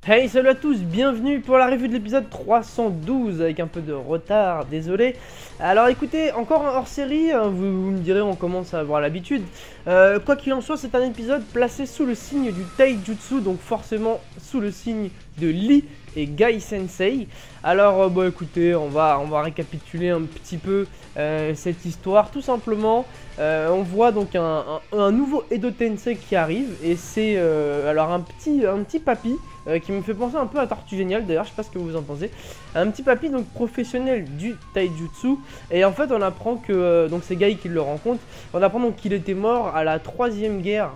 Hey, salut à tous, bienvenue pour la review de l'épisode 312 avec un peu de retard, désolé. Alors écoutez, encore un hors-série, hein, vous me direz, on commence à avoir l'habitude. Quoi qu'il en soit, c'est un épisode placé sous le signe du Taijutsu, donc forcément sous le signe de Lee et Gai Sensei. Alors bon écoutez, on va récapituler un petit peu cette histoire. Tout simplement, on voit donc un nouveau Edo Tensei qui arrive, et c'est alors un petit papy qui me fait penser un peu à Tortue Géniale, d'ailleurs, je sais pas ce que vous en pensez. Un petit papy donc professionnel du taijutsu, et en fait on apprend que, donc c'est Gai qui le rencontre, on apprend donc qu'il était mort à la troisième guerre,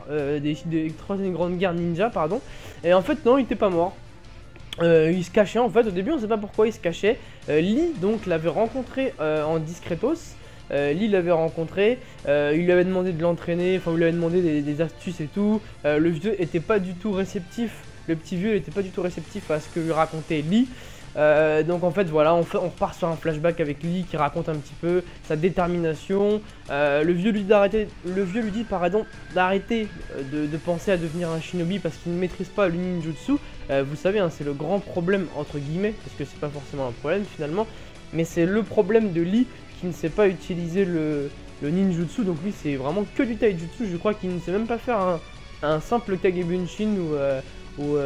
troisième grande guerre ninja, pardon, et en fait non, il était pas mort. Il se cachait en fait, au début on sait pas pourquoi il se cachait. Lee donc l'avait rencontré en discretos. Lee l'avait rencontré, il lui avait demandé de l'entraîner, enfin il lui avait demandé des astuces et tout. Le vieux était pas du tout réceptif. Le petit vieux n'était pas du tout réceptif à ce que lui racontait Lee. Donc en fait voilà, on repart sur un flashback avec Lee qui raconte un petit peu sa détermination. Le vieux lui dit pardon, d'arrêter de penser à devenir un shinobi parce qu'il ne maîtrise pas le ninjutsu. Vous savez, hein, c'est le grand problème entre guillemets, parce que c'est pas forcément un problème finalement, mais c'est le problème de Lee qui ne sait pas utiliser le ninjutsu. Donc lui c'est vraiment que du taijutsu. Je crois qu'il ne sait même pas faire un simple kagebunshin ou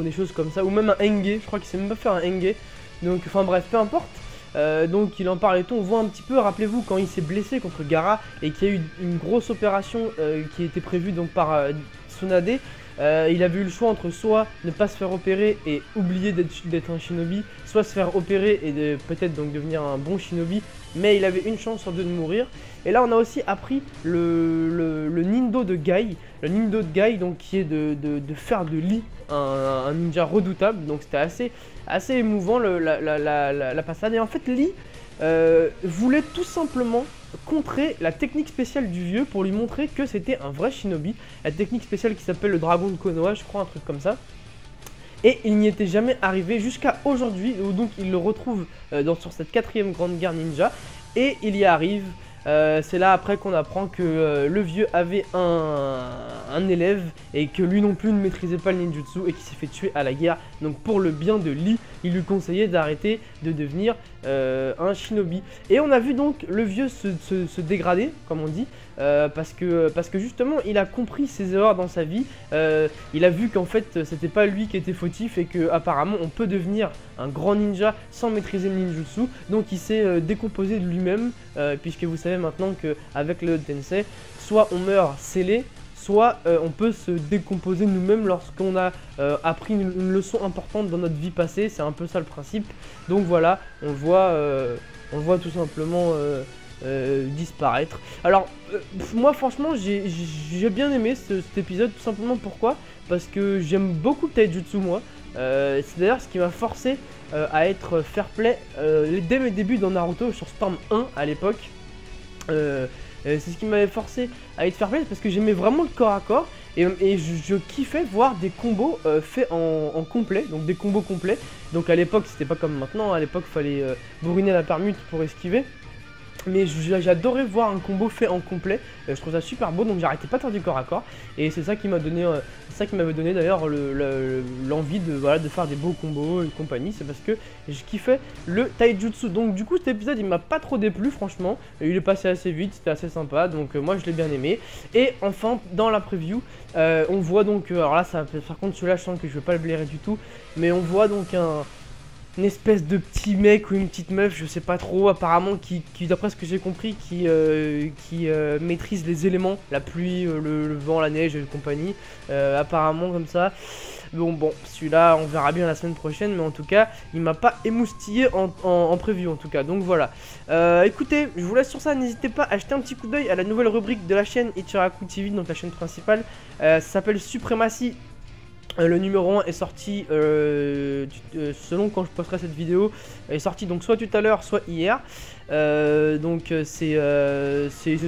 des choses comme ça, ou même un henge, je crois qu'il sait même pas faire un henge. Donc enfin bref, peu importe. Donc il en parle et tout, on voit un petit peu, rappelez-vous quand il s'est blessé contre Gaara et qu'il y a eu une grosse opération qui était prévue donc par Tsunade. Il avait eu le choix entre soit ne pas se faire opérer et oublier d'être un shinobi, soit se faire opérer et peut-être donc devenir un bon shinobi, mais il avait une chance sur deux de mourir. Et là on a aussi appris le Nindo de Gai, le Nindo de Gai donc qui est de faire de Lee un ninja redoutable. Donc c'était assez émouvant la passade. Et en fait Lee voulait tout simplement contrer la technique spéciale du vieux pour lui montrer que c'était un vrai shinobi. La technique spéciale qui s'appelle le dragon de Konoha, je crois, un truc comme ça. Et il n'y était jamais arrivé jusqu'à aujourd'hui, où donc il le retrouve sur cette quatrième grande guerre ninja, et il y arrive. C'est là après qu'on apprend que le vieux avait un élève et que lui non plus ne maîtrisait pas le ninjutsu et qui s'est fait tuer à la guerre. Donc pour le bien de Lee, il lui conseillait d'arrêter de devenir un shinobi. Et on a vu donc le vieux se dégrader, comme on dit, parce que justement il a compris ses erreurs dans sa vie. Il a vu qu'en fait c'était pas lui qui était fautif et que apparemment on peut devenir un grand ninja sans maîtriser le ninjutsu. Donc il s'est décomposé de lui-même, puisque vous savez maintenant qu'avec le Tensei, soit on meurt scellé, soit on peut se décomposer nous-mêmes lorsqu'on a appris une leçon importante dans notre vie passée. C'est un peu ça le principe. Donc voilà, on le voit tout simplement disparaître. Alors moi franchement j'ai bien aimé cet épisode, tout simplement pourquoi, parce que j'aime beaucoup le taijutsu moi. C'est d'ailleurs ce qui m'a forcé à être fair play dès mes débuts dans Naruto sur Storm 1 à l'époque. C'est ce qui m'avait forcé à être fair play, parce que j'aimais vraiment le corps à corps et je kiffais voir des combos faits en complet, donc des combos complets. Donc à l'époque c'était pas comme maintenant, à l'époque fallait bourriner la permute pour esquiver. Mais j'adorais voir un combo fait en complet, je trouve ça super beau, donc j'arrêtais pas de faire du corps à corps. Et c'est ça qui m'a donné, m'avait donné d'ailleurs l'envie de faire des beaux combos et compagnie. C'est parce que je kiffais le taijutsu. Donc du coup cet épisode il m'a pas trop déplu franchement, il est passé assez vite, c'était assez sympa, donc moi je l'ai bien aimé. Et enfin dans la preview, on voit donc, alors là ça, par contre celui-là je sens que je vais pas le blairer du tout, mais on voit donc une espèce de petit mec ou une petite meuf, je sais pas trop, apparemment qui d'après ce que j'ai compris, qui maîtrise les éléments, la pluie, le vent, la neige et compagnie, apparemment comme ça. Bon, celui-là on verra bien la semaine prochaine, mais en tout cas il m'a pas émoustillé en preview en tout cas, donc voilà. Écoutez, je vous laisse sur ça, n'hésitez pas à jeter un petit coup d'œil à la nouvelle rubrique de la chaîne Ichiraku TV, donc la chaîne principale. Ça s'appelle Supremacy. Le numéro 1 est sorti, selon quand je posterai cette vidéo, est sorti donc soit tout à l'heure, soit hier. Donc c'est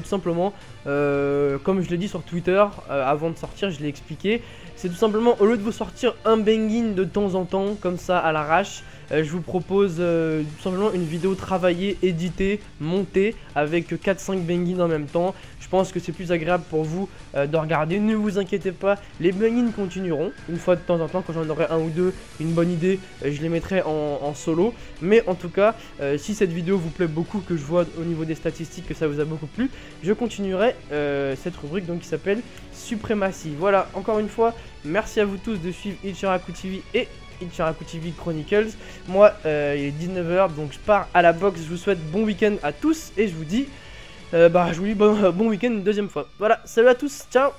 tout simplement, comme je l'ai dit sur Twitter avant de sortir, je l'ai expliqué. C'est tout simplement, au lieu de vous sortir un bang-in de temps en temps, comme ça à l'arrache, je vous propose tout simplement une vidéo travaillée, éditée, montée, avec 4-5 bang-in en même temps. Je pense que c'est plus agréable pour vous de regarder. Ne vous inquiétez pas, les bang-in continueront. Une fois de temps en temps, quand j'en aurai un ou deux, une bonne idée, je les mettrai en solo. Mais en tout cas, si cette vidéo vous plaît beaucoup, que je vois au niveau des statistiques que ça vous a beaucoup plu, je continuerai cette rubrique donc qui s'appelle Suprématie. Voilà, encore une fois, merci à vous tous de suivre Ichiraku TV et Ichiraku TV Chronicles. Moi, il est 19 h, donc je pars à la boxe. Je vous souhaite bon week-end à tous et je vous dis bon week-end une deuxième fois. Voilà, salut à tous, ciao.